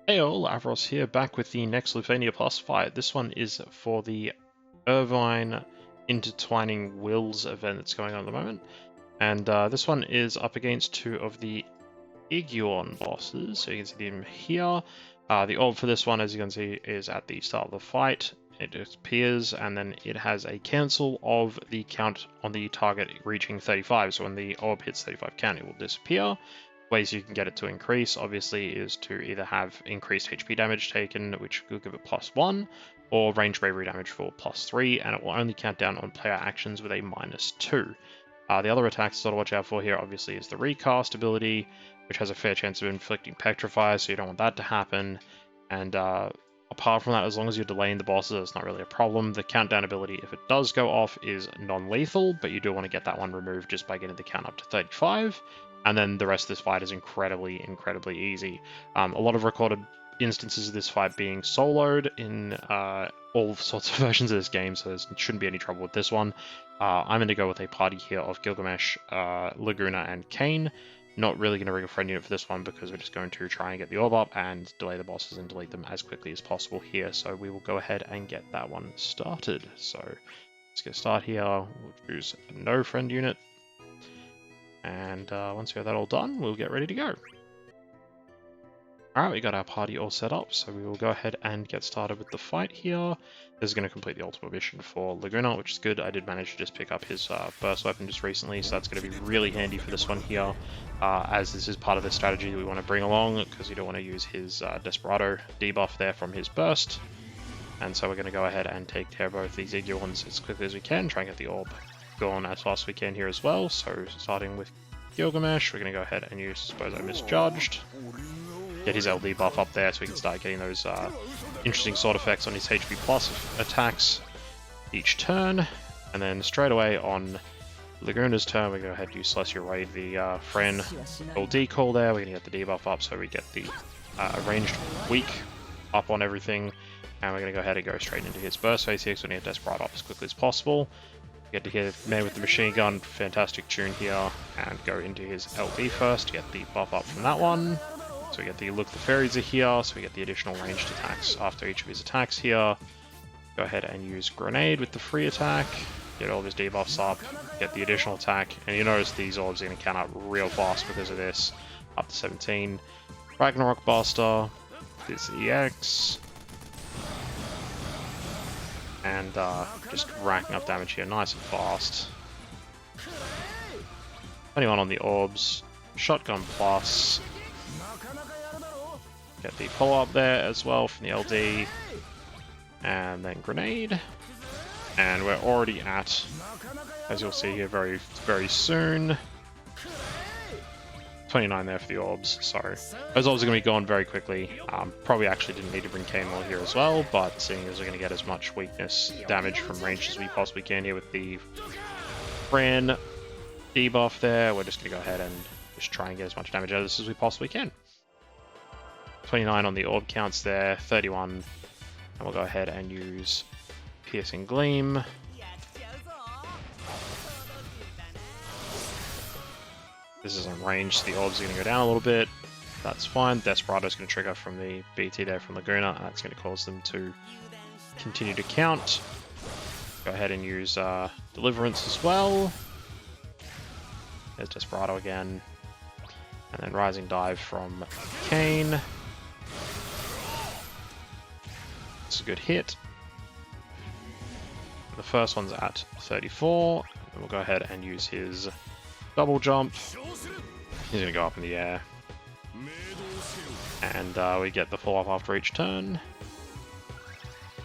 Hey all, Avros here, back with the next Lufenia Plus fight. This one is for the Irvine Intertwining Wills event that's going on at the moment. And this one is up against two of the Iguan bosses, so you can see them here. The orb for this one, as you can see, is at the start of the fight. It appears, and then it has a cancel of the count on the target reaching 35. So when the orb hits 35 count, it will disappear. Ways you can get it to increase, obviously, is to either have increased HP damage taken, which will give it +1, or range bravery damage for +3, and it will only count down on player actions with a -2. The other attacks to watch out for here, obviously, is the recast ability, which has a fair chance of inflicting petrify, so you don't want that to happen. And apart from that, as long as you're delaying the bosses, it's not really a problem. The countdown ability, if it does go off, is non-lethal, but you do want to get that one removed just by getting the count up to 35. And then the rest of this fight is incredibly easy. A lot of recorded instances of this fight being soloed in all sorts of versions of this game, so there shouldn't be any trouble with this one. I'm going to go with a party here of Gilgamesh, Laguna, and Kain. Not really going to bring a friend unit for this one because we're just going to try and get the orb up and delay the bosses and delete them as quickly as possible here. So we will go ahead and get that one started. So let's get started here. We'll choose no friend unit. And once we have that all done, we'll get ready to go. Alright, we got our party all set up, so we will go ahead and get started with the fight here. This is going to complete the ultimate mission for Laguna, which is good. I did manage to just pick up his burst weapon just recently, so that's going to be really handy for this one here, as this is part of the strategy that we want to bring along, because you don't want to use his Desperado debuff there from his burst. And so we're going to go ahead and take care of both these Iguans as quickly as we can, try and get the orb going as fast as we can here as well. So starting with Gilgamesh, we're going to go ahead and use Suppose I Misjudged. Get his LD buff up there so we can start getting those interesting sword effects on his HP plus attacks each turn. And then straight away on Laguna's turn, we're going to go ahead and use Celestial Raid the Fran LD call there. We're going to get the debuff up so we get the ranged weak up on everything. And we're going to go ahead and go straight into his burst phase here, so we need to Desperado up as quickly as possible. Get to hit Man with the Machine Gun, fantastic tune here, and go into his LB first to get the buff up from that one. So we get the Look the Fairies are here, so we get the additional ranged attacks after each of his attacks here. Go ahead and use Grenade with the free attack, get all of his debuffs up, get the additional attack, and you notice these orbs are going to count out real fast because of this, up to 17. Ragnarok Buster, this EX, and just racking up damage here nice and fast. 21 on the orbs, Shotgun Plus, get the follow-up there as well from the LD, and then Grenade, and we're already at, as you'll see here very soon, 29 there for the orbs, so those orbs are going to be gone very quickly. Probably actually didn't need to bring Kain here as well, but seeing as we're going to get as much weakness damage from range as we possibly can here with the Fran debuff there, we're just going to go ahead and just try and get as much damage out of this as we possibly can. 29 on the orb counts there, 31, and we'll go ahead and use Piercing Gleam. This is on range, so the orbs are going to go down a little bit. That's fine. Desperado is going to trigger from the BT there from Laguna, and that's going to cause them to continue to count. Go ahead and use Deliverance as well. There's Desperado again. And then Rising Dive from Kain. It's a good hit. The first one's at 34. And we'll go ahead and use his double jump. He's going to go up in the air. And we get the follow-up after each turn.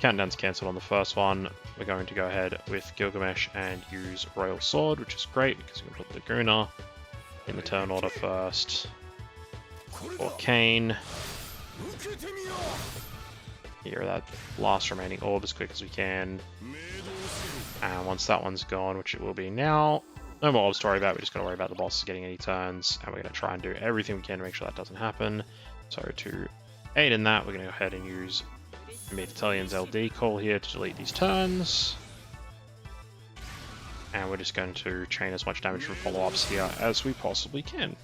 Countdown's cancelled on the first one. We're going to go ahead with Gilgamesh and use Royal Sword, which is great because we can put Laguna in the turn order first. For Kain. Here, that last remaining orb as quick as we can. And once that one's gone, which it will be now, no more orbs to worry about, we just got to worry about the bosses getting any turns, and we're going to try and do everything we can to make sure that doesn't happen. So to aid in that, we're going to go ahead and use Amidatelions LD call here to delete these turns. And we're just going to chain as much damage from follow-ups here as we possibly can.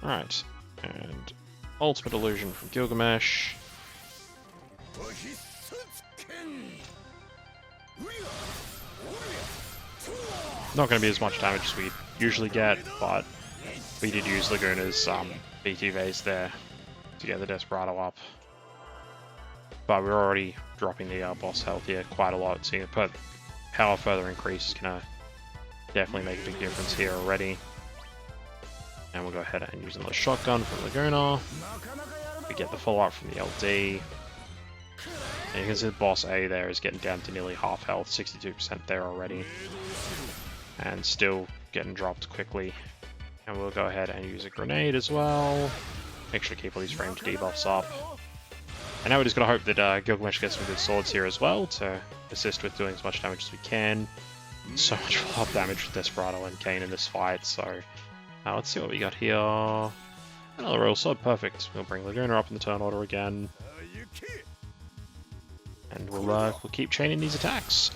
Alright, and Ultimate Illusion from Gilgamesh. Not going to be as much damage as we usually get, but we did use Laguna's BT vase there to get the Desperado up. But we're already dropping the boss health here quite a lot, so power further increase is going to definitely make a big difference here already. And we'll go ahead and use another shotgun from Laguna. We get the follow-up from the LD. And you can see the boss A there is getting down to nearly half health, 62% there already. And still getting dropped quickly. And we'll go ahead and use a grenade as well. Make sure to keep all these range debuffs up. And now we're just going to hope that Gilgamesh gets some good swords here as well to assist with doing as much damage as we can. So much follow-up damage for Desperado and Kain in this fight, so let's see what we got here. Another Royal Sword, perfect. We'll bring Laguna up in the turn order again. And we'll keep chaining these attacks.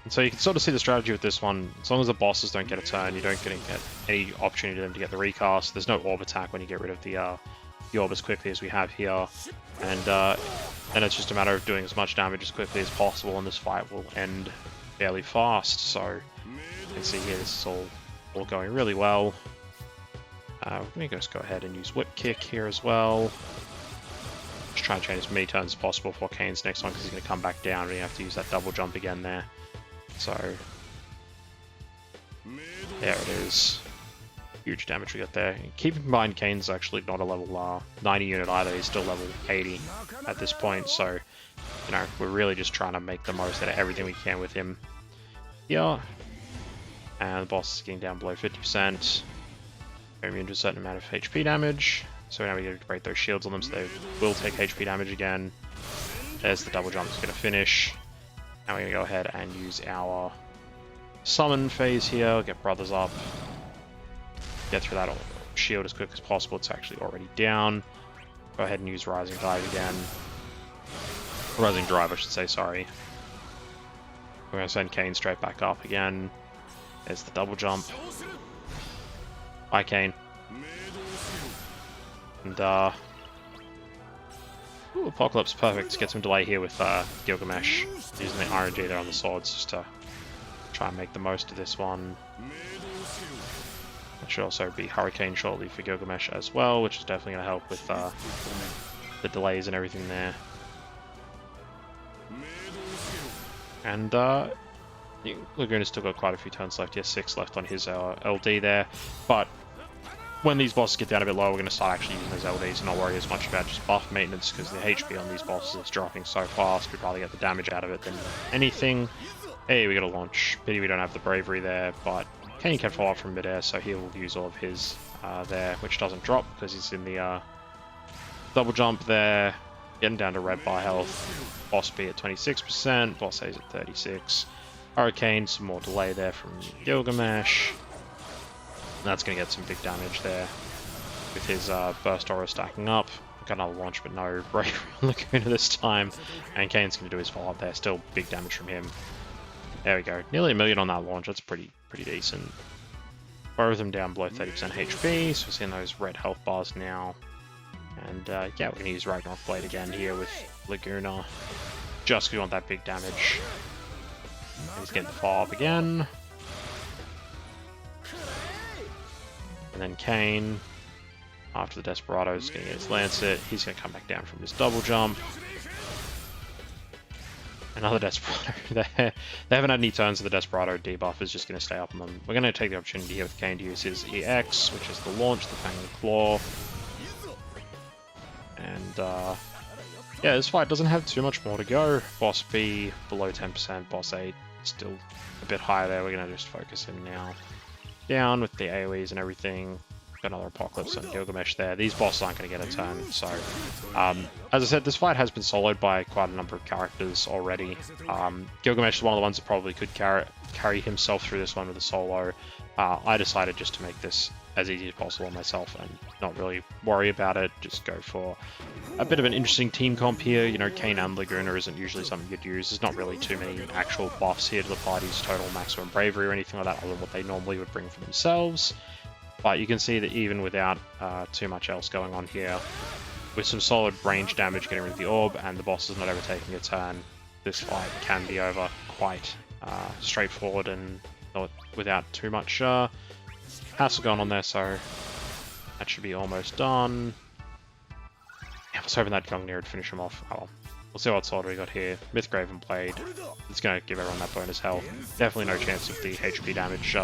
And so you can sort of see the strategy with this one. As long as the bosses don't get a turn, you don't get any opportunity for them to get the recast. There's no orb attack when you get rid of the orb as quickly as we have here. And then it's just a matter of doing as much damage as quickly as possible, and this fight will end fairly fast. So you can see here, this is all going really well. We're going to just go ahead and use Whip Kick here as well. Just try and chain as many turns as possible for Kain's next one, because he's going to come back down and you have to use that double jump again there. So there it is. Huge damage we got there. Keep in mind, Kain's actually not a level 90 unit either. He's still level 80 at this point. So, you know, we're really just trying to make the most out of everything we can with him here. And the boss is getting down below 50%. They're immune to a certain amount of HP damage. So now we get to break those shields on them, so they will take HP damage again. There's the double jump that's going to finish. Now we're going to go ahead and use our summon phase here. Get brothers up. Get through that shield as quick as possible. It's actually already down. Go ahead and use Rising Dive again. Rising Drive, I should say, sorry. We're going to send Kain straight back up again. There's the double jump. Bye, Kain. And, ooh, Apocalypse, perfect. Get some delay here with Gilgamesh. Using the RNG there on the swords just to try and make the most of this one. It should also be Hurricane shortly for Gilgamesh as well, which is definitely going to help with the delays and everything there. And Laguna's still got quite a few turns left. He has 6 left on his LD there. But when these bosses get down a bit lower, we're going to start actually using those LDs and not worry as much about just buff maintenance, because the HP on these bosses is dropping so fast. We'd rather get the damage out of it than anything. Hey, we got a launch. Pity we don't have the bravery there, but Kain can follow up from midair, so he will use all of his there, which doesn't drop because he's in the double jump there. Getting down to red bar health. Boss B at 26%, boss A's at 36%. Hurricane, some more delay there from Gilgamesh. And that's going to get some big damage there with his burst aura stacking up. Got another launch, but no bravery on Laguna this time. And Kain's going to do his follow-up there. Still big damage from him. There we go. Nearly 1 million on that launch. That's pretty decent. Both of them down below 30% HP, so we're seeing those red health bars now. And yeah, we're going to use Ragnarok Blade again here with Laguna. Just because we want that big damage. He's getting the follow-up again. And then Kain, after the Desperado, is going to get his Lancet. He's going to come back down from his double jump. Another Desperado there. They haven't had any turns, so the Desperado debuff is just going to stay up on them. We're going to take the opportunity here with Kain to use his EX, which is the launch, the Fang and Claw. And yeah, this fight doesn't have too much more to go. Boss B below 10%, boss A still a bit higher there. We're going to just focus him now down with the AoEs and everything. Got another Apocalypse on Gilgamesh there. These bosses aren't going to get a turn, so as I said, this fight has been soloed by quite a number of characters already. Gilgamesh is one of the ones that probably could carry himself through this one with a solo. I decided just to make this as easy as possible myself and not really worry about it. Just go for a bit of an interesting team comp here. You know, Kain and Laguna isn't usually something you'd use. There's not really too many actual buffs here to the party's total maximum bravery or anything like that, other than what they normally would bring for themselves. But you can see that even without too much else going on here, with some solid range damage getting rid of the orb and the boss is not overtaking a turn, this fight can be over quite straightforward and not without too much hassle going on there, so that should be almost done. Yeah, I was hoping that Gungnir would finish him off. Oh well. We'll see what sword we got here. Mythgraven Blade. It's going to give everyone that bonus health. Definitely no chance of the HP damage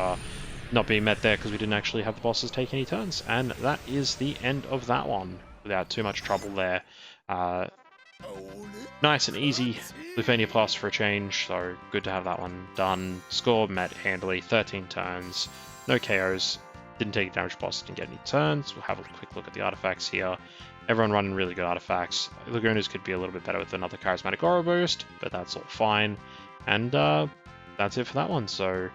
not being met there because we didn't actually have the bosses take any turns. And that is the end of that one without too much trouble there. Nice and easy. Lufenia Plus for a change, so good to have that one done. Score met handily, 13 turns. No KOs. Didn't take damage boss, didn't get any turns. We'll have a quick look at the artifacts here. Everyone running really good artifacts. Lagunas could be a little bit better with another charismatic aura boost, but that's all fine. And that's it for that one. So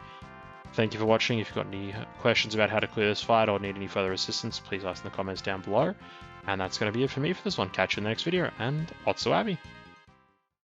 thank you for watching. If you've got any questions about how to clear this fight or need any further assistance, please ask in the comments down below. And that's going to be it for me for this one. Catch you in the next video, and Otso Abby.